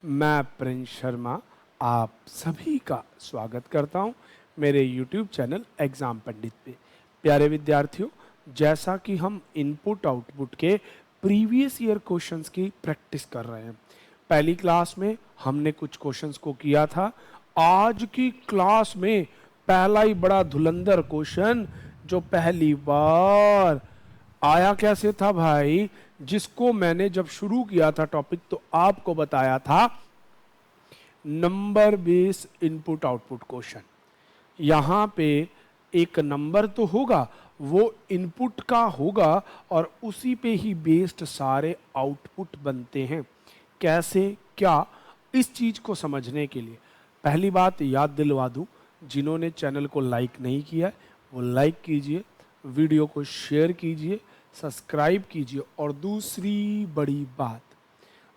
मैं प्रिंस शर्मा आप सभी का स्वागत करता हूं मेरे YouTube चैनल एग्ज़ाम पंडित पे। प्यारे विद्यार्थियों, जैसा कि हम इनपुट आउटपुट के प्रीवियस ईयर क्वेश्चंस की प्रैक्टिस कर रहे हैं, पहली क्लास में हमने कुछ क्वेश्चंस को किया था। आज की क्लास में पहला ही बड़ा धुलंधर क्वेश्चन जो पहली बार आया कैसे था भाई, जिसको मैंने जब शुरू किया था टॉपिक तो आपको बताया था number base input output question. यहां पे एक नंबर तो होगा, वो इनपुट का होगा और उसी पे ही बेस्ड सारे आउटपुट बनते हैं। कैसे क्या, इस चीज को समझने के लिए पहली बात याद दिलवा दूं, जिन्होंने चैनल को लाइक नहीं किया है वो लाइक कीजिए, वीडियो को शेयर कीजिए, सब्सक्राइब कीजिए। और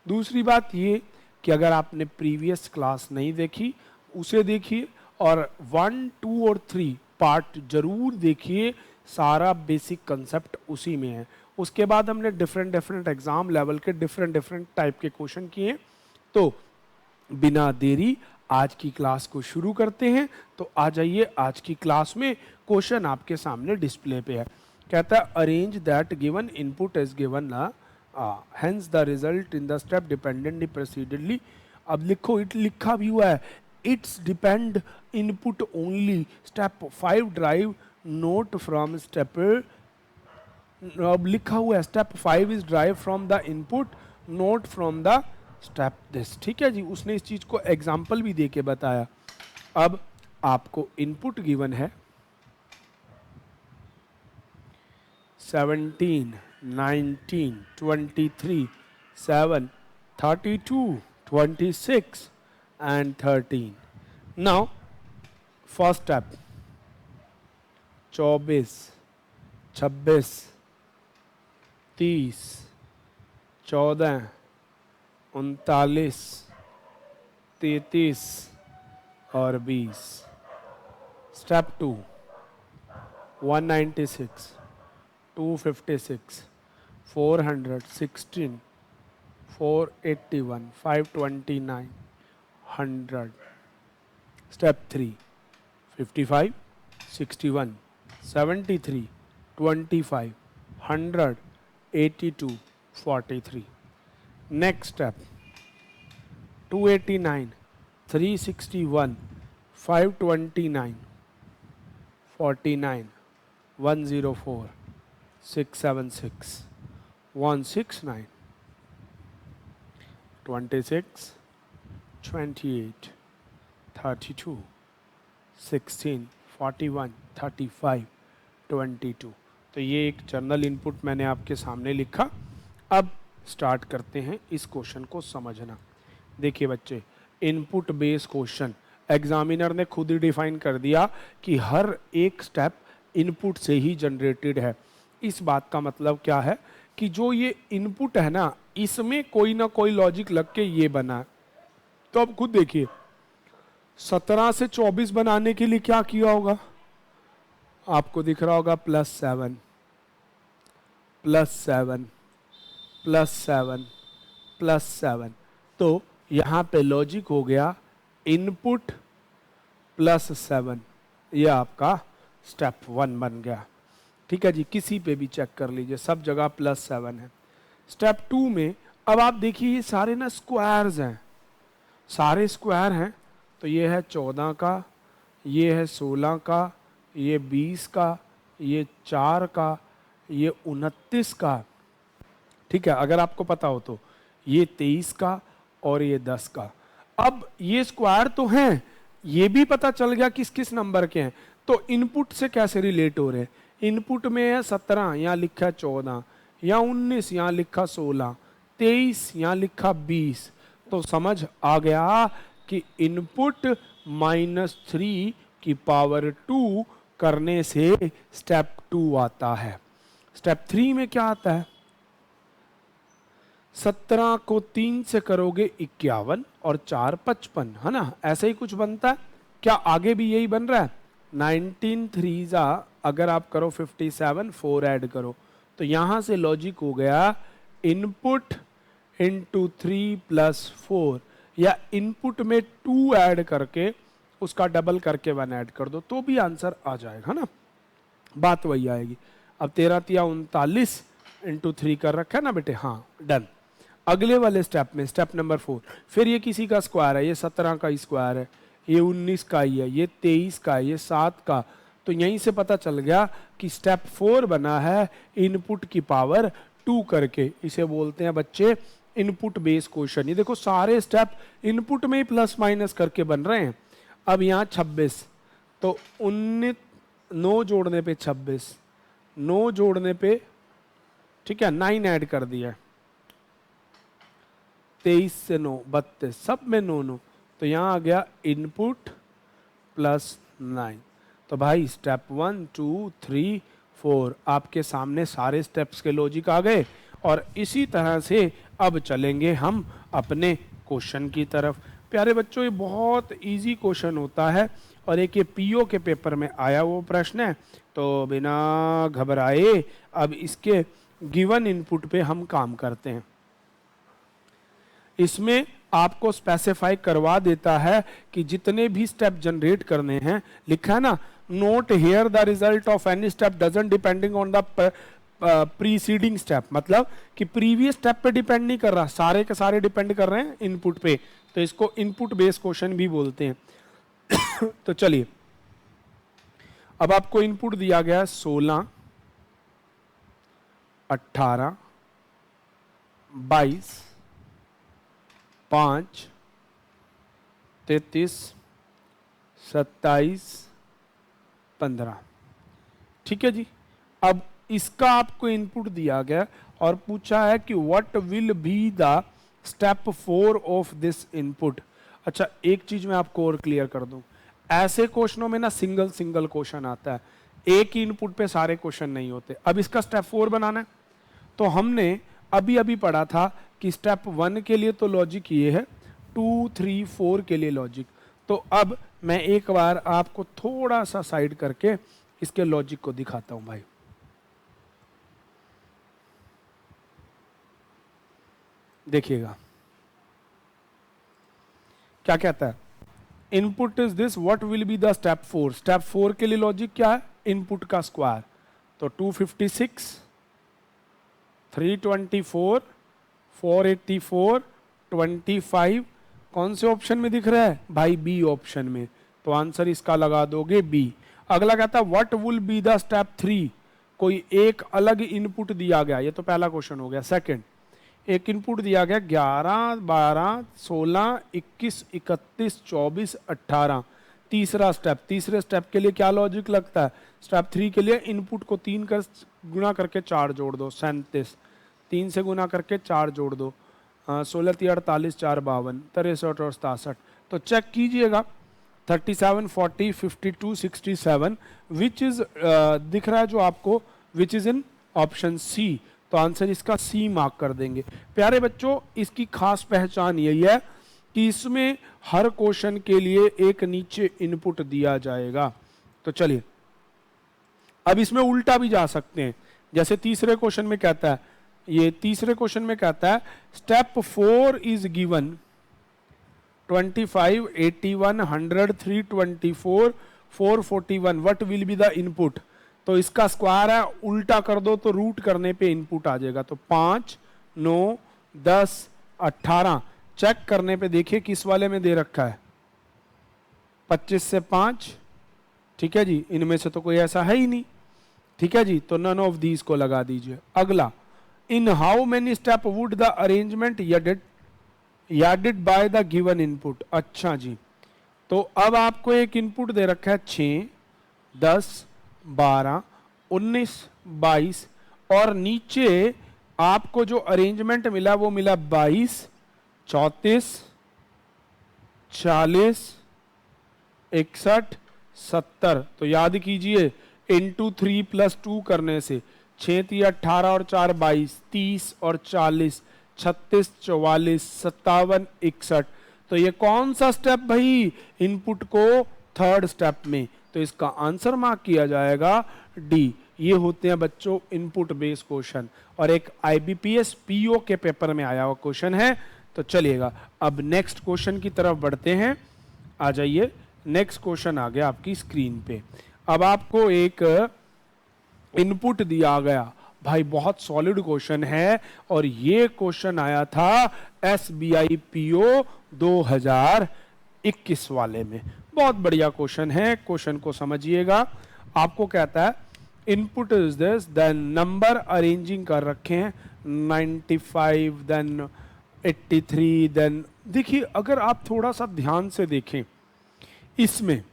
दूसरी बात ये कि अगर आपने प्रीवियस क्लास नहीं देखी उसे देखिए और 1, 2 और 3 पार्ट जरूर देखिए, सारा बेसिक कंसेप्ट उसी में है। उसके बाद हमने डिफरेंट एग्जाम लेवल के डिफरेंट टाइप के क्वेश्चन किए। तो बिना देरी आज की क्लास को शुरू करते हैं। तो आ जाइए, आज की क्लास में क्वेश्चन आपके सामने डिस्प्ले पे है। कहता है arrange that given input is given hence the result in the step dependently proceededly. अब लिखो, इट लिखा भी हुआ है it's depend input only step 5 drive not from step. अब लिखा हुआ है step 5 is drive from the input not from the step this. ठीक है जी, उसने इस चीज को एग्जाम्पल भी दे के बताया। अब आपको इनपुट गिवन है 17, 19, 23, 7, 32, 26 and 13. Now first step 24, 26, 30, 14, 39, 33 और 20। स्टेप 2 196, 256, 416, 481, 529, 100। स्टेप 3 55, 61, 73, 25, 100, 82, 43। Next step 289, 361, 529, 49, 104, 676, 169, 26, 28, 32, 16, 41, 35, 22। तो ये एक जर्नल इनपुट मैंने आपके सामने लिखा। अब स्टार्ट करते हैं इस क्वेश्चन को समझना। देखिए बच्चे, इनपुट बेस क्वेश्चन एग्जामिनर ने खुद ही डिफाइन कर दिया कि हर एक स्टेप इनपुट से ही जनरेटेड है। इस बात का मतलब क्या है कि जो ये इनपुट है ना, इसमें कोई ना कोई लॉजिक लग के ये बना है। तो अब खुद देखिए, 17 से 24 बनाने के लिए क्या किया होगा, आपको दिख रहा होगा +7, +7, +7, +7। तो यहां पे लॉजिक हो गया इनपुट +7, यह आपका स्टेप 1 बन गया। ठीक है जी, किसी पे भी चेक कर लीजिए, सब जगह +7 है। स्टेप 2 में अब आप देखिए ये सारे ना स्क्वायर्स हैं, सारे स्क्वायर हैं। तो ये है 14 का, ये है 16 का, ये 20 का, ये 4 का, ये 29 का। ठीक है, अगर आपको पता हो तो ये 23 का और ये 10 का। अब ये स्क्वायर तो हैं, ये भी पता चल गया किस किस नंबर के हैं। तो इनपुट से कैसे रिलेट हो रहे हैं, इनपुट में है 17, यहाँ लिखा 14, या 19, यहाँ लिखा 16, 23, यहाँ लिखा 20। तो समझ आ गया कि इनपुट -3 की पावर 2 करने से स्टेप 2 आता है। स्टेप 3 में क्या आता है, 17 को 3 से करोगे 51 और 4 55, है ना, ऐसे ही कुछ बनता है। क्या आगे भी यही बन रहा है, 19 3 अगर आप करो 57, 4 ऐड करो। तो यहां से लॉजिक हो गया इनपुट इंटू 3 + 4 या इनपुट में 2 ऐड करके उसका डबल करके 1 ऐड कर दो तो भी आंसर आ जाएगा ना, बात वही आएगी। अब 13 तिया 39 इंटू 3 कर रखा है ना बेटे, हाँ डन। अगले वाले स्टेप में स्टेप नंबर 4, फिर ये किसी का स्क्वायर है, ये 17 का स्क्वायर है, ये 19 का ही है, ये 23 का है, ये 7 का। तो यहीं से पता चल गया कि स्टेप 4 बना है इनपुट की पावर 2 करके। इसे बोलते हैं बच्चे इनपुट बेस क्वेश्चन। ये देखो सारे स्टेप इनपुट में ही प्लस माइनस करके बन रहे हैं। अब यहाँ 26, तो 19 9 जोड़ने पे 26, 9 जोड़ने पे ठीक है 9 ऐड कर दिया, 23 से 9 32, सब में 9 9, तो यहाँ आ गया इनपुट प्लस 9। तो भाई स्टेप 1 2 3 4 आपके सामने सारे स्टेप्स के लॉजिक आ गए। और इसी तरह से अब चलेंगे हम अपने क्वेश्चन की तरफ। प्यारे बच्चों, ये बहुत इजी क्वेश्चन होता है और एक ये पीओ के पेपर में आया वो प्रश्न है, तो बिना घबराए अब इसके गिवन इनपुट पे हम काम करते हैं। इसमें आपको स्पेसिफाई करवा देता है कि जितने भी स्टेप जनरेट करने हैं, लिखा है ना, note here the result of any step doesn't depending on the preceding step, मतलब कि प्रीवियस स्टेप पे डिपेंड नहीं कर रहा, सारे के सारे डिपेंड कर रहे हैं इनपुट पे, तो इसको इनपुट बेस्ड क्वेश्चन भी बोलते हैं। तो चलिए, अब आपको इनपुट दिया गया 16 18 22 5 33 27 15, ठीक है जी। अब इसका आपको इनपुट दिया गया और पूछा है कि what will be the step 4 of this input. अच्छा, एक चीज मैं आपको और क्लियर कर दूं, ऐसे क्वेश्चनों में ना सिंगल सिंगल क्वेश्चन आता है, एक ही इनपुट पे सारे क्वेश्चन नहीं होते। अब इसका स्टेप 4 बनाना है, तो हमने अभी अभी पढ़ा था कि स्टेप 1 के लिए तो लॉजिक ये है, 2 3 4 के लिए लॉजिक। तो अब मैं एक बार आपको थोड़ा सा साइड करके इसके लॉजिक को दिखाता हूं भाई। देखिएगा क्या कहता है, input is this, what will be the step 4। Step 4 के लिए लॉजिक क्या है, इनपुट का स्क्वायर, तो 256 324 484 25, कौन से ऑप्शन में दिख रहा है भाई, बी ऑप्शन में, तो आंसर इसका लगा दोगे बी। अगला कहता है what will be the step 3, कोई एक अलग इनपुट दिया गया, ये तो पहला क्वेश्चन हो गया। सेकंड, एक इनपुट दिया गया 11 12 16 21 31 24 18, तीसरा स्टेप। तीसरे स्टेप के लिए क्या लॉजिक लगता है, स्टेप 3 के लिए इनपुट को 3 कर गुना करके 4 जोड़ दो, 37, 3 से गुना करके 4 जोड़ दो, 16 3 48 4 52 63 और 67। तो चेक कीजिएगा 37 40 52 67 विच इज दिख रहा है जो आपको, विच इज इन ऑप्शन सी, तो आंसर इसका सी मार्क कर देंगे। प्यारे बच्चों, इसकी खास पहचान यही है कि इसमें हर क्वेश्चन के लिए एक नीचे इनपुट दिया जाएगा। तो चलिए, अब इसमें उल्टा भी जा सकते हैं, जैसे तीसरे क्वेश्चन में कहता है, ये तीसरे क्वेश्चन में कहता है step 4 is given 25 81 100 324 441, what will be the input. तो इसका स्क्वायर है, उल्टा कर दो तो रूट करने पे इनपुट आ जाएगा, तो 5 9 10 18। चेक करने पे देखिए किस वाले में दे रखा है, 25 से 5, ठीक है जी, इनमें से तो कोई ऐसा है ही नहीं, ठीक है जी, तो नन ऑफ दीज को लगा दीजिए। अगला, in how many step would the arrangement yielded by the given input. अच्छा जी, तो अब आपको एक इनपुट दे रखा है 6 10 12 19 22, और नीचे आपको जो अरेंजमेंट मिला वो मिला 22 34 40 61 70। तो याद कीजिए, इंटू 3 + 2 करने से 6 3 18 और 4 22, 30 और 40 36 44 57 61। तो ये कौन सा स्टेप भाई, इनपुट को थर्ड स्टेप में, तो इसका आंसर मार्क किया जाएगा डी। ये होते हैं बच्चों इनपुट बेस्ड क्वेश्चन, और एक आईबीपीएस पीओ के पेपर में आया हुआ क्वेश्चन है तो चलिएगा अब नेक्स्ट क्वेश्चन की तरफ बढ़ते हैं। आ जाइए, नेक्स्ट क्वेश्चन आ गया आपकी स्क्रीन पे। अब आपको एक इनपुट दिया गया भाई, बहुत सॉलिड क्वेश्चन है और ये क्वेश्चन आया था SBI PO 2021 वाले में। बहुत बढ़िया क्वेश्चन है, क्वेश्चन को समझिएगा। आपको कहता है input is this, then number arranging कर रखे हैं 95, देन 83, देन देखिए अगर आप थोड़ा सा ध्यान से देखें, इसमें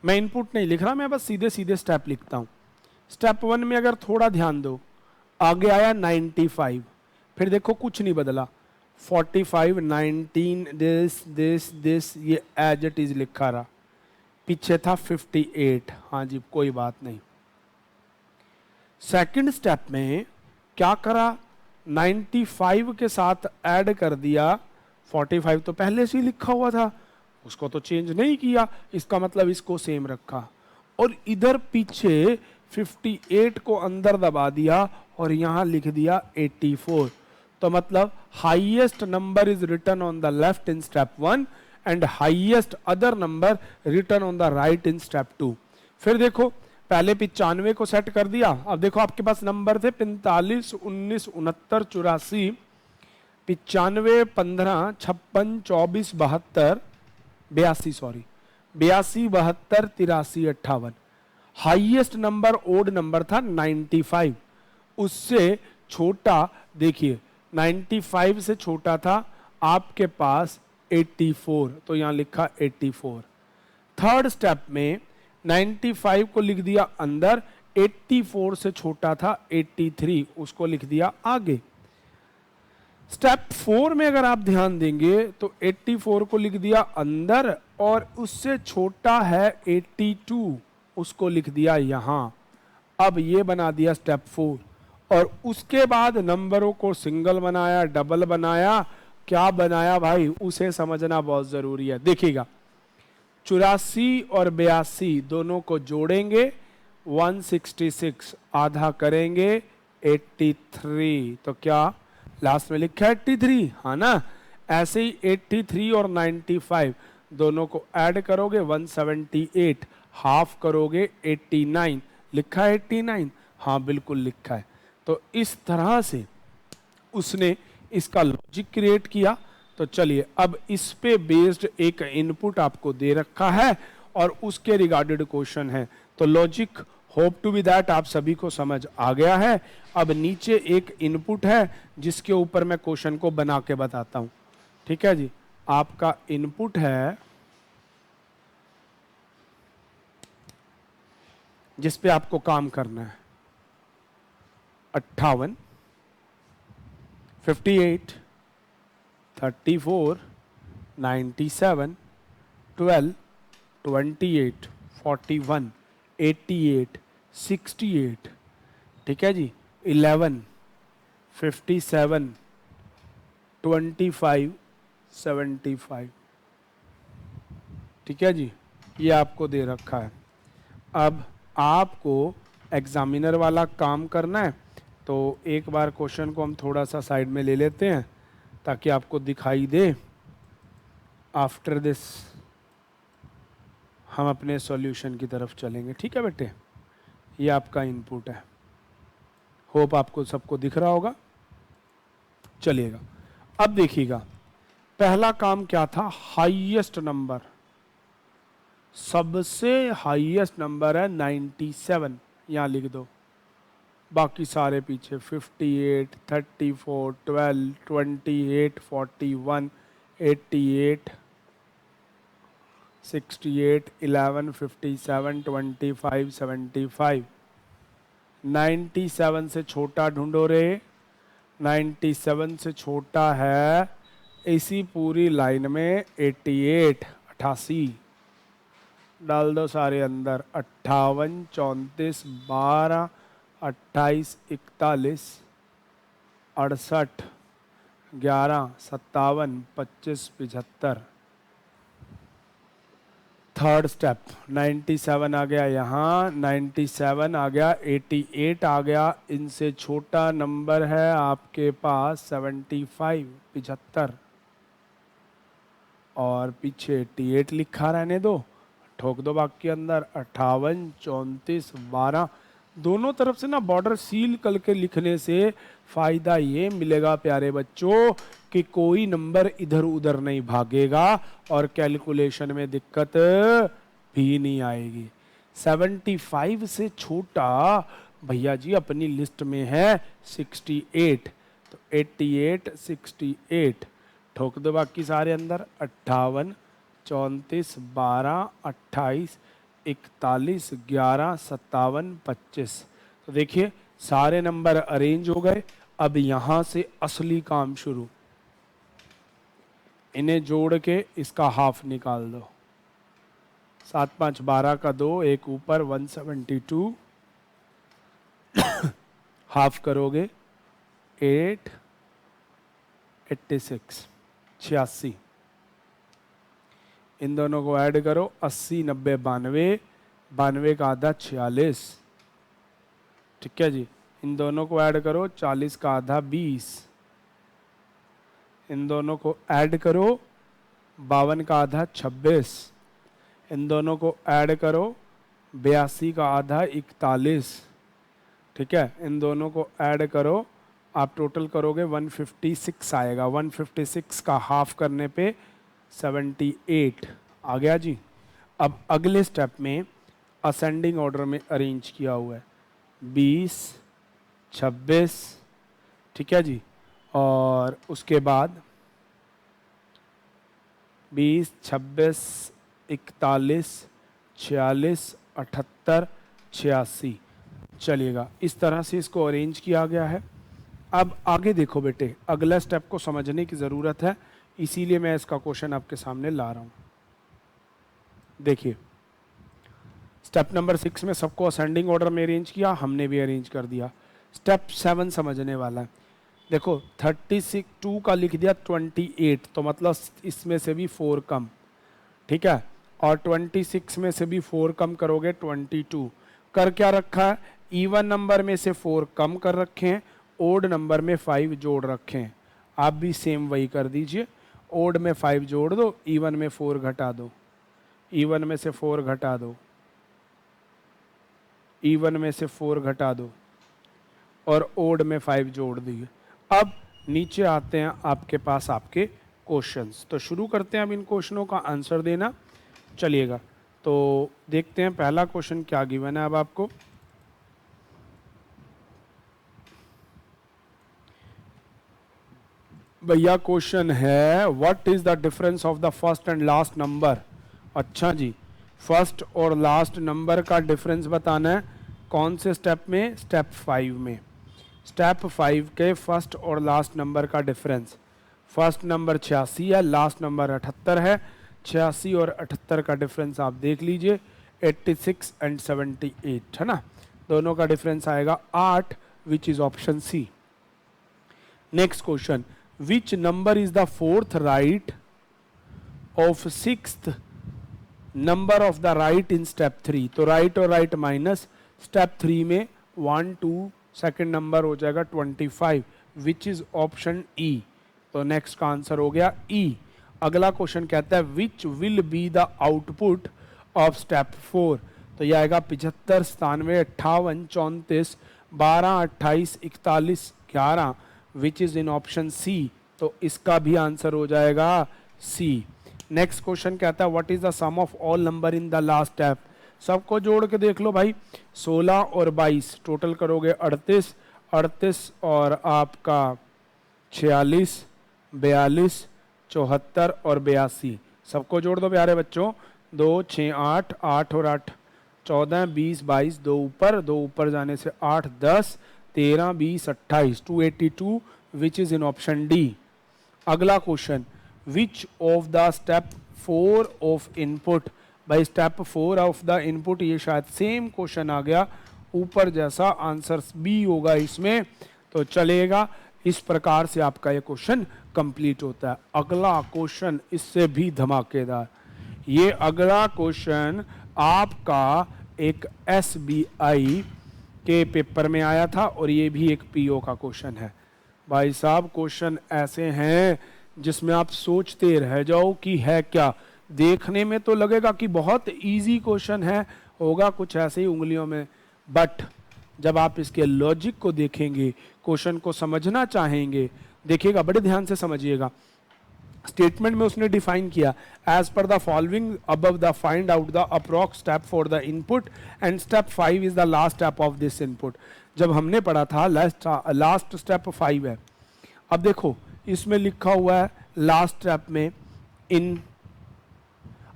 मैं इनपुट नहीं लिख रहा, मैं बस सीधे सीधे स्टेप लिखता हूं। स्टेप 1 में अगर थोड़ा ध्यान दो, आगे आया 95, फिर देखो कुछ नहीं बदला, 45, 19, दिस ये एज इट इज लिखा रहा, पीछे था 58। हाँ जी, कोई बात नहीं। सेकंड स्टेप में क्या करा, 95 के साथ ऐड कर दिया, 45 तो पहले से ही लिखा हुआ था, उसको तो चेंज नहीं किया, इसका मतलब इसको सेम रखा, और इधर पीछे 58 को अंदर दबा दिया और यहां लिख दिया 84। तो मतलब highest number is written on the left in step 1 and highest other number written on the right in step 2। फिर देखो पहले 95 को सेट कर दिया, अब देखो आपके पास नंबर थे 45, 19, 69, 84, 95, 15, 56, 24, 72, 82, sorry 82, 72, 83, 58। Highest number odd number था 95, उससे छोटा देखिए 95 से छोटा था आपके पास 84, तो यहां लिखा 84। थर्ड स्टेप में 95 को लिख दिया अंदर, 84 से छोटा था 83, उसको लिख दिया आगे। स्टेप 4 में अगर आप ध्यान देंगे तो 84 को लिख दिया अंदर और उससे छोटा है 82, उसको लिख दिया यहां। अब ये बना दिया स्टेप 4, और उसके बाद नंबरों को सिंगल बनाया, डबल बनाया, क्या बनाया भाई उसे समझना बहुत जरूरी है। देखिएगा 84 और 82 दोनों को जोड़ेंगे 166, आधा करेंगे 83, तो क्या लास्ट में लिखा है 83, हाँ ना। ऐसे ही 83 और 95 दोनों को ऐड करोगे 178, हाफ करोगे 89, लिखा है 89, हाँ बिल्कुल लिखा है। तो इस तरह से उसने इसका लॉजिक क्रिएट किया। तो चलिए अब इस पे बेस्ड एक इनपुट आपको दे रखा है और उसके रिगार्डेड क्वेश्चन है। तो logic hope to be that आप सभी को समझ आ गया है। अब नीचे एक इनपुट है जिसके ऊपर मैं क्वेश्चन को बना के बताता हूं। ठीक है जी, आपका इनपुट है जिस पे आपको काम करना है 58, 58, 34, 97, 12, 28, 41, 88, 68, ठीक है जी, 11, 57, 25, 75, ठीक है जी, ये आपको दे रखा है। अब आपको एग्जामिनर वाला काम करना है, तो एक बार क्वेश्चन को हम थोड़ा सा साइड में ले लेते हैं ताकि आपको दिखाई दे। आफ्टर दिस हम अपने सॉल्यूशन की तरफ चलेंगे। ठीक है बेटे, ये आपका इनपुट है, होप आपको सबको दिख रहा होगा। चलिएगा अब देखिएगा, पहला काम क्या था, हाईएस्ट नंबर, सबसे हाईएस्ट नंबर है 97, यहां लिख दो, बाकी सारे पीछे 58, 34, 12, 28, 41, 88, 68, 11, 57, 25, 75। 97 से छोटा ढूंढो रे, 97 से छोटा है इसी पूरी लाइन में 88, 88 डाल दो सारे अंदर, 58, 34, 12, 28, 41, 68, 11, 57, 25, 75। थर्ड स्टेप 97 आ गया यहाँ, 97 आ गया, 88 आ गया, इनसे छोटा नंबर है आपके पास 75, 75। और पीछे 88 लिखा रहने दो, ठोक दो भाग के अंदर 58, 34, 12। दोनों तरफ से ना बॉर्डर सील करके लिखने से फायदा ये मिलेगा प्यारे बच्चों कि कोई नंबर इधर उधर नहीं भागेगा और कैलकुलेशन में दिक्कत भी नहीं आएगी। 75 से छोटा भैया जी अपनी लिस्ट में है 68, तो 88, 68 ठोक दो बाकी सारे अंदर 58, 34, 12, 28, 41, 11, 57, 25। तो देखिए सारे नंबर अरेंज हो गए। अब यहां से असली काम शुरू, इन्हें जोड़ के इसका हाफ निकाल दो। 7 5 12 का 2, एक ऊपर 172, हाफ करोगे 8, 86, 86। इन दोनों को ऐड करो 80, 90, 92, 92 का आधा 46। ठीक है जी। इन दोनों को ऐड करो 40 का आधा 20। इन दोनों को ऐड करो 52 का आधा 26। इन दोनों को ऐड करो 82 का आधा 41। ठीक है। इन दोनों को ऐड करो, आप टोटल करोगे 156 आएगा। 156 का हाफ करने पे 78 आ गया जी। अब अगले स्टेप में असेंडिंग ऑर्डर में अरेंज किया हुआ है 20, 26। ठीक है जी। और उसके बाद 20, 26, 41, 46, 78, 86 चलिएगा। इस तरह से इसको अरेंज किया गया है। अब आगे देखो बेटे, अगला स्टेप को समझने की ज़रूरत है, इसीलिए मैं इसका क्वेश्चन आपके सामने ला रहा हूँ। देखिए स्टेप नंबर 6 में सबको असेंडिंग ऑर्डर में अरेंज किया, हमने भी अरेंज कर दिया। स्टेप 7 समझने वाला है। देखो 36 2 का लिख दिया 28, तो मतलब इसमें से भी 4 कम। ठीक है। और 26 में से भी 4 कम करोगे 22। कर क्या रखा है, इवन नंबर में से 4 कम कर रखे हैं, ओड नंबर में 5 जोड़ रखे हैं। आप भी सेम वही कर दीजिए, ओड में 5 जोड़ दो, इवन में 4 घटा दो, इवन में से 4 घटा दो, इवन में से 4 घटा दो और ओड में 5 जोड़ दिए। अब नीचे आते हैं आपके पास आपके क्वेश्चंस। तो शुरू करते हैं अब इन क्वेश्चनों का आंसर देना। चलिएगा तो देखते हैं पहला क्वेश्चन क्या गिवन है अब आपको। भैया क्वेश्चन है what is the difference of the first and last number. अच्छा जी, फर्स्ट और लास्ट नंबर का डिफरेंस बताना है। कौन से स्टेप में, स्टेप 5 में। स्टेप 5 के फर्स्ट और लास्ट नंबर का डिफरेंस, फर्स्ट नंबर 86 है, लास्ट नंबर 78 है। 86 और 78 का डिफरेंस आप देख लीजिए, 86 एंड 78 है ना। दोनों का डिफरेंस आएगा 8, which is option C. Next question, which number is the fourth right of sixth number of the right in step 3। तो राइट और राइट माइनस, स्टेप 3 में 1 2, सेकेंड नंबर हो जाएगा 25, विच इज ऑप्शन ई। तो नेक्स्ट का answer हो गया ई। अगला क्वेश्चन कहता है which will be the output of step 4। तो यह आएगा 75, 97, 58, 34, 12, 28, 41, 11, विच इज इन ऑप्शन सी। तो इसका भी आंसर हो जाएगा सी। नेक्स्ट क्वेश्चन कहता है what is the sum of all number in the last step. सबको जोड़ के देख लो भाई, 16 और 22 टोटल करोगे 38, 38 और आपका 46, 42, 74 और 82। सबको जोड़ दो प्यारे बच्चों, 2 6 8, 8 और 8 14, 20, 22, दो ऊपर जाने से 8, 10, 13, 20, 28, 282, which is in option D. अगला question, which of the step 4 of input. भाई स्टेप 4 ऑफ द इनपुट, ये शायद सेम क्वेश्चन आ गया ऊपर जैसा, आंसर बी होगा इसमें। तो चलेगा, इस प्रकार से आपका ये क्वेश्चन कंप्लीट होता है। अगला क्वेश्चन इससे भी धमाकेदार, ये अगला क्वेश्चन आपका एक SBI के पेपर में आया था और ये भी एक PO का क्वेश्चन है। भाई साहब क्वेश्चन ऐसे हैं जिसमें आप सोचते रह जाओ कि है क्या। देखने में तो लगेगा कि बहुत इजी क्वेश्चन है, होगा कुछ ऐसे ही उंगलियों में, बट जब आप इसके लॉजिक को देखेंगे, क्वेश्चन को समझना चाहेंगे, देखिएगा बड़े ध्यान से समझिएगा। स्टेटमेंट में उसने डिफाइन किया as per the following above the find out the approx step for the input and step 5 is the last step of this input. जब हमने पढ़ा था लास्ट स्टेप 5 है। अब देखो इसमें लिखा हुआ है लास्ट स्टेप में इन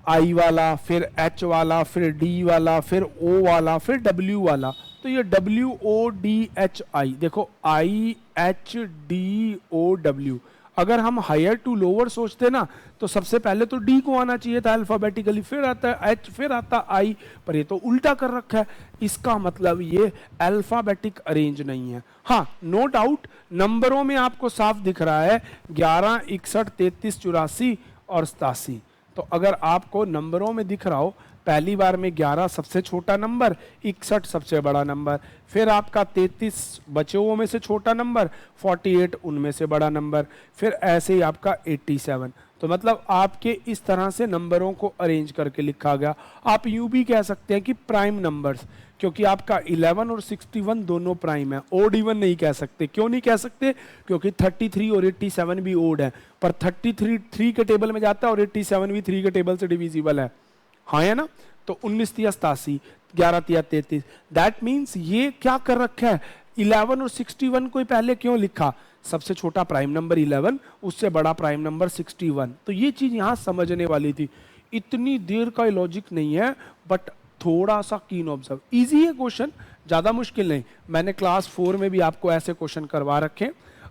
आई वाला, फिर एच वाला, फिर डी वाला, फिर ओ वाला, फिर डब्ल्यू वाला। तो ये W O D H I, देखो I H D O W. अगर हम हायर टू लोअर सोचते ना तो सबसे पहले तो डी को आना चाहिए था अल्फाबेटिकली, फिर आता है एच, फिर आता आई, पर ये तो उल्टा कर रखा है। इसका मतलब ये अल्फाबेटिक अरेंज नहीं है। हाँ, नो डाउट नंबरों में आपको साफ दिख रहा है 11, 61, 33, 84 और 87। तो अगर आपको नंबरों में दिख रहा हो, पहली बार में 11 सबसे छोटा नंबर, 61 सबसे बड़ा नंबर, फिर आपका 33 बचे हुओं में से छोटा नंबर, 48 उनमें से बड़ा नंबर, फिर ऐसे ही आपका 87। तो मतलब आपके इस तरह से नंबरों को अरेंज करके लिखा गया। आप यूं भी कह सकते हैं कि प्राइम नंबर्स, क्योंकि आपका 11 और 61 दोनों प्राइम है। ओड इवन नहीं कह सकते। क्यों नहीं कह सकते? क्योंकि 33 और 87 भी ओड है, पर 33 3 के टेबल में जाता है और 87 भी 3 के टेबल से डिविजिबल है। हाँ है ना? तो 19 तिया 87, 11 तिया 33। दैट मीन्स ये क्या कर रखा है, 11 और 61 को पहले क्यों लिखा? सबसे छोटा प्राइम नंबर 11, उससे बड़ा प्राइम नंबर 61। तो ये चीज यहां समझने वाली थी। इतनी देर का लॉजिक नहीं है, बट थोड़ा सा कीन ऑब्जर्व। इजी है क्वेश्चन, ज्यादा मुश्किल नहीं। मैंने क्लास 4 में भी आपको ऐसे क्वेश्चन करवा रखे।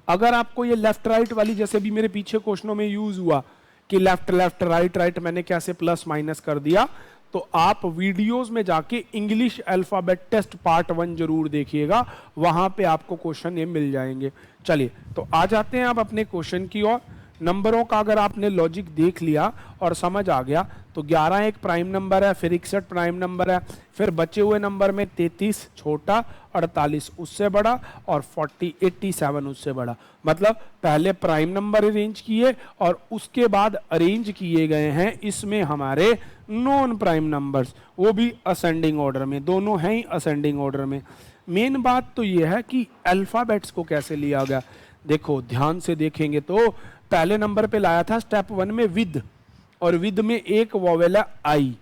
अगर आपको ये लेफ्ट राइट वाली, जैसे भी मेरे पीछे क्वेश्चनों में यूज हुआ कि लेफ्ट लेफ्ट राइट राइट, मैंने कैसे प्लस माइनस कर दिया, तो आप वीडियोस में जाके इंग्लिश अल्फाबेट टेस्ट पार्ट 1 जरूर देखिएगा, वहां पे आपको क्वेश्चन ये मिल जाएंगे। चलिए तो आ जाते हैं आप अपने क्वेश्चन की ओर। नंबरों का अगर आपने लॉजिक देख लिया और समझ आ गया, तो 11 एक प्राइम नंबर है, फिर 61 प्राइम नंबर है, फिर बचे हुए नंबर में 33 छोटा, 48 उससे बड़ा और 87 उससे बड़ा। मतलब पहले प्राइम नंबर अरेंज किए और उसके बाद अरेंज किए गए हैं इसमें हमारे नॉन प्राइम नंबर्स, वो भी असेंडिंग ऑर्डर में। दोनों हैं ही असेंडिंग ऑर्डर में। मेन बात तो ये है कि अल्फाबेट्स को कैसे लिया गया। देखो ध्यान से देखेंगे तो पहले नंबर पे लाया था स्टेप 1 में विद, और विद में एक वोवेल है आई।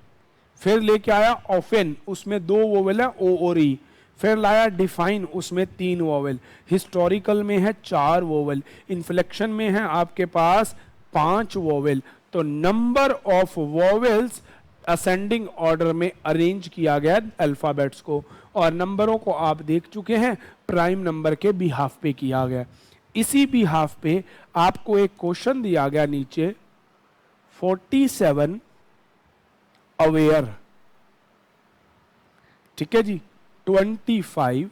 फिर लेके आया ऑफेन, उसमें 2 वोवेल है ओ और ई। फिर लाया डिफाइन, उसमें 3 वोवेल। हिस्टोरिकल में है 4 वोवेल। इन्फ्लेक्शन में है आपके पास 5 वोवेल। तो number of vowels ascending order में अरेंज किया गया अल्फाबेट्स को, और नंबरों को आप देख चुके हैं प्राइम नंबर के बिहाफ पे किया गया। इसी बिहाफ पे आपको एक क्वेश्चन दिया गया नीचे, 47 अवेयर, ठीक है जी, 25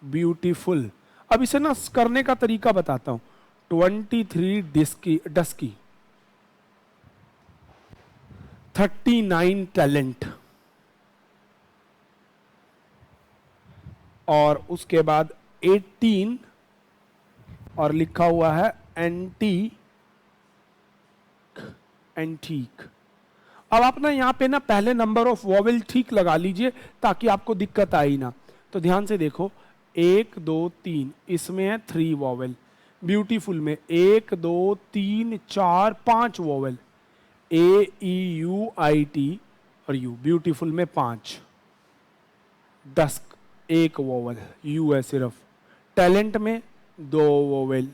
ब्यूटीफुल। अब इसे ना करने का तरीका बताता हूं। 23 डस्की, 39 टैलेंट, और उसके बाद 18 और लिखा हुआ है एंटीक। अब आप ना यहां पे ना पहले नंबर ऑफ वॉवेल ठीक लगा लीजिए ताकि आपको दिक्कत आई ना। तो ध्यान से देखो, 1 2 3, इसमें है 3 वॉवेल। ब्यूटीफुल में 1 2 3 4 5 vowel, A E U I T और यू। ब्यूटीफुल में 5। डस्क 1 वॉवेल, यू है सिर्फ। टैलेंट में 2 वोवेल।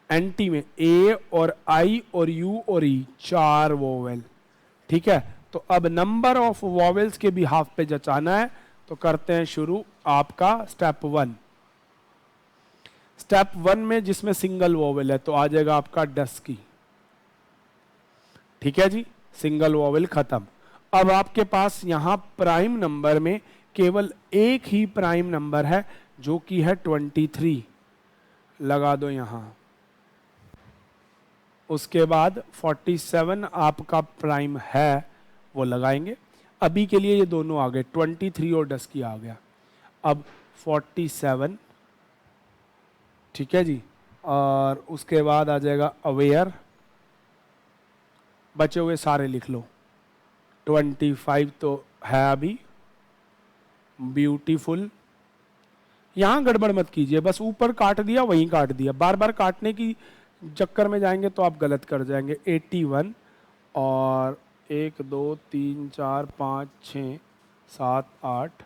एंटी में ए और आई और यू और ई 4 वोवेल। ठीक है, तो अब नंबर ऑफ वोवेल्स के भी हाफ पे जचाना है। तो करते हैं शुरू आपका स्टेप 1। स्टेप 1 में जिसमें सिंगल वोवेल है तो आ जाएगा आपका डस्की। ठीक है जी, सिंगल वोवेल खत्म। अब आपके पास यहां प्राइम नंबर में केवल एक ही प्राइम नंबर है जो कि है 23, लगा दो यहां। उसके बाद 47 आपका प्राइम है, वो लगाएंगे। अभी के लिए ये दोनों आ गए, 23 और डस्की आ गया। अब 47, ठीक है जी, और उसके बाद आ जाएगा अवेयर, बचे हुए सारे लिख लो। 25 तो है अभी, ब्यूटीफुल। यहाँ गड़बड़ मत कीजिए, बस ऊपर काट दिया वहीं काट दिया, बार बार काटने की चक्कर में जाएंगे तो आप गलत कर जाएंगे। 81 और 1 2 3 4 5 6 7 8,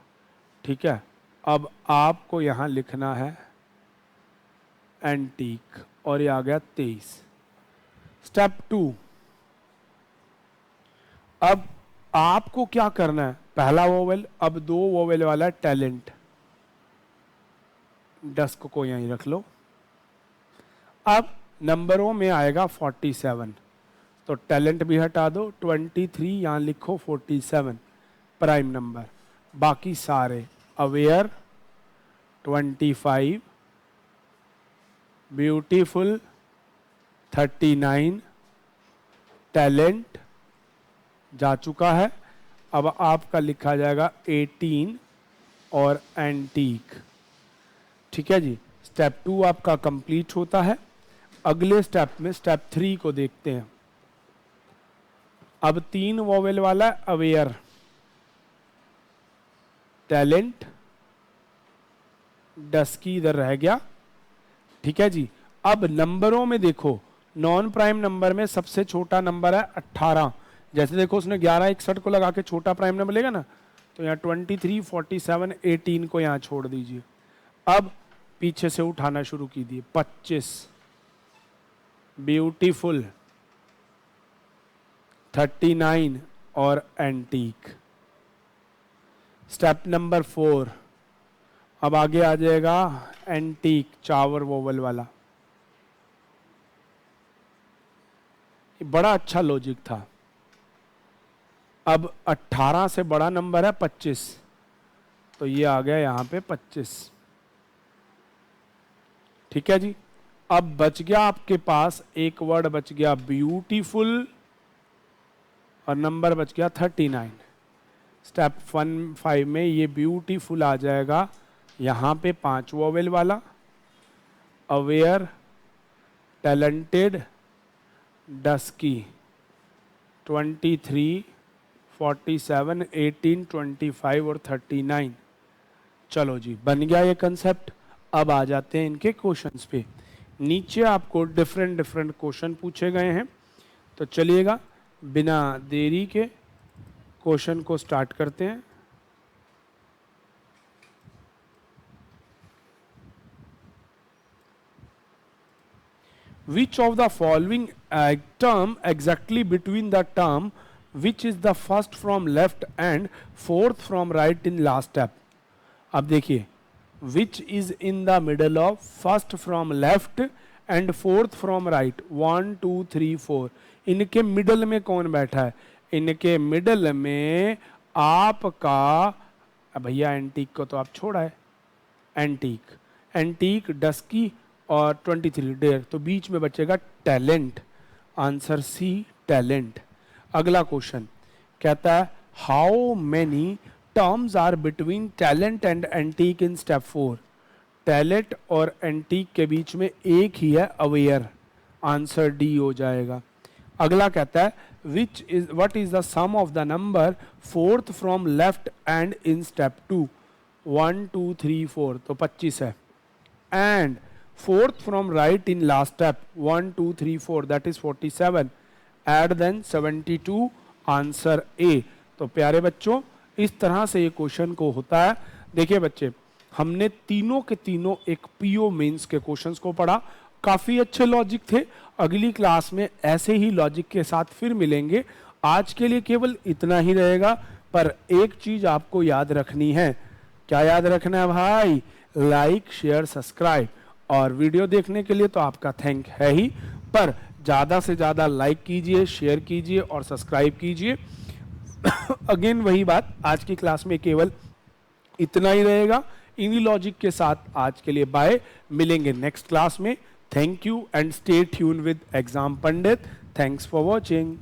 ठीक है। अब आपको यहाँ लिखना है एंटीक, और ये आ गया 23। स्टेप 2, अब आपको क्या करना है, पहला वोवेल, अब 2 वोवेल वाला टैलेंट, डस्क को यहीं रख लो। अब नंबरों में आएगा 47, तो टैलेंट भी हटा दो, 23 यहाँ लिखो, 47 प्राइम नंबर, बाकी सारे अवेयर 25, ब्यूटीफुल 39, टैलेंट जा चुका है। अब आपका लिखा जाएगा 18 और एंटीक, ठीक है जी। स्टेप 2 आपका कंप्लीट होता है। अगले स्टेप में स्टेप 3 को देखते हैं। अब 3 वोवेल वाला अवेयर, टैलेंट, डस्की इधर रह गया, ठीक है जी। अब नंबरों में देखो, नॉन प्राइम नंबर में सबसे छोटा नंबर है 18, जैसे देखो उसने 1161 को लगा के छोटा प्राइम नंबर लेगा ना, तो यहाँ 23 47 18 को यहाँ छोड़ दीजिए। अब पीछे से उठाना शुरू कीजिए, 25, ब्यूटीफुल 39 और एंटीक। स्टेप नंबर 4, अब आगे आ जाएगा एंटीक, चावर वोवल वाला। बड़ा अच्छा लॉजिक था। अब 18 से बड़ा नंबर है 25, तो ये आ गया यहाँ पे 25, ठीक है जी। अब बच गया आपके पास एक वर्ड बच गया ब्यूटीफुल, और नंबर बच गया 39। स्टेप 5 में ये ब्यूटीफुल आ जाएगा यहाँ पे 5 वोवेल वाला, अवेयर, टैलेंटेड, डस्की, 23 47 18 25 और 39। चलो जी, बन गया ये कंसेप्ट। अब आ जाते हैं इनके क्वेश्चंस पे। नीचे आपको डिफरेंट क्वेश्चन पूछे गए हैं, तो चलिएगा बिना देरी के क्वेश्चन को स्टार्ट करते हैं। Which of the following term exactly between the term which is the first from left and fourth from right in last step? अब देखिए, which is in the middle of first from left and fourth from right, 1 2 3 4, इनके middle में कौन बैठा है? इनके middle में आपका, भैया एंटीक को तो आप छोड़ा है, एंटीक, डस्की और 23 डेयर, तो बीच में बचेगा टैलेंट। Answer C, talent. अगला क्वेश्चन कहता है how many terms are between talent and antique in step 4? Talent और एंटीक के बीच में एक ही है, अवेयर। आंसर डी हो जाएगा। अगला कहता है what is the sum of the number fourth from left and in step 2? 1 2 3 4, तो 25 है। And fourth from right in last step, 1 2 3 4, that is 47, add then 72, answer A. तो प्यारे बच्चों, इस तरह से ये क्वेश्चन को होता है। देखिए बच्चे, हमने तीनों के तीनों एक पीओ मेंस के क्वेश्चंस को पढ़ा, काफी अच्छे लॉजिक थे। अगली क्लास में ऐसे ही लॉजिक के साथ फिर मिलेंगे। आज के लिए केवल इतना ही रहेगा, पर एक चीज आपको याद रखनी है। क्या याद रखना है भाई? Like, share, subscribe. और वीडियो देखने के लिए तो आपका थैंक है ही, पर ज़्यादा से ज़्यादा लाइक कीजिए, शेयर कीजिए और सब्सक्राइब कीजिए। अगेन वही बात, आज की क्लास में केवल इतना ही रहेगा। इन्हीं लॉजिक के साथ आज के लिए बाय, मिलेंगे नेक्स्ट क्लास में। Thank you and stay tune with exam Pandit. Thanks for watching.